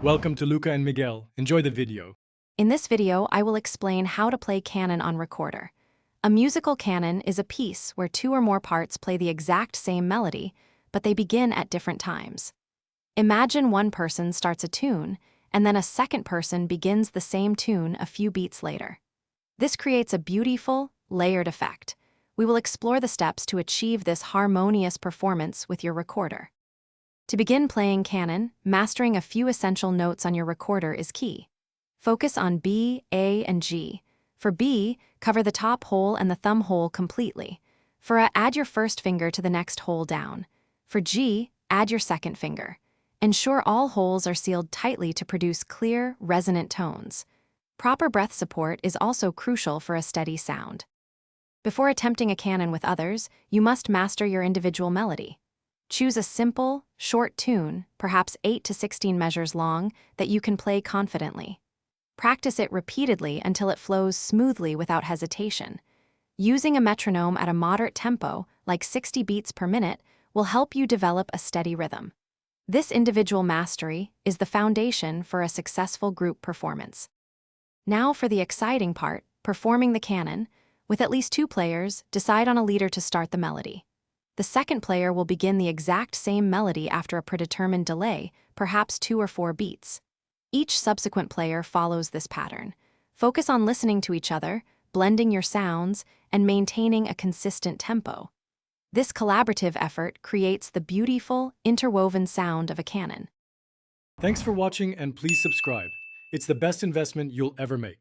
Welcome to Luca and Miguel. Enjoy the video. In this video, I will explain how to play canon on recorder. A musical canon is a piece where two or more parts play the exact same melody, but they begin at different times. Imagine one person starts a tune, and then a second person begins the same tune a few beats later. This creates a beautiful, layered effect. We will explore the steps to achieve this harmonious performance with your recorder. To begin playing canon, mastering a few essential notes on your recorder is key. Focus on B, A, and G. For B, cover the top hole and the thumb hole completely. For A, add your first finger to the next hole down. For G, add your second finger. Ensure all holes are sealed tightly to produce clear, resonant tones. Proper breath support is also crucial for a steady sound. Before attempting a canon with others, you must master your individual melody. Choose a simple, short tune, perhaps 8 to 16 measures long, that you can play confidently. Practice it repeatedly until it flows smoothly without hesitation. Using a metronome at a moderate tempo, like 60 beats per minute, will help you develop a steady rhythm. This individual mastery is the foundation for a successful group performance. Now for the exciting part, performing the canon. With at least two players, decide on a leader to start the melody. The second player will begin the exact same melody after a predetermined delay, perhaps 2 or 4 beats. Each subsequent player follows this pattern. Focus on listening to each other, blending your sounds, and maintaining a consistent tempo. This collaborative effort creates the beautiful, interwoven sound of a canon. Thanks for watching and please subscribe. It's the best investment you'll ever make.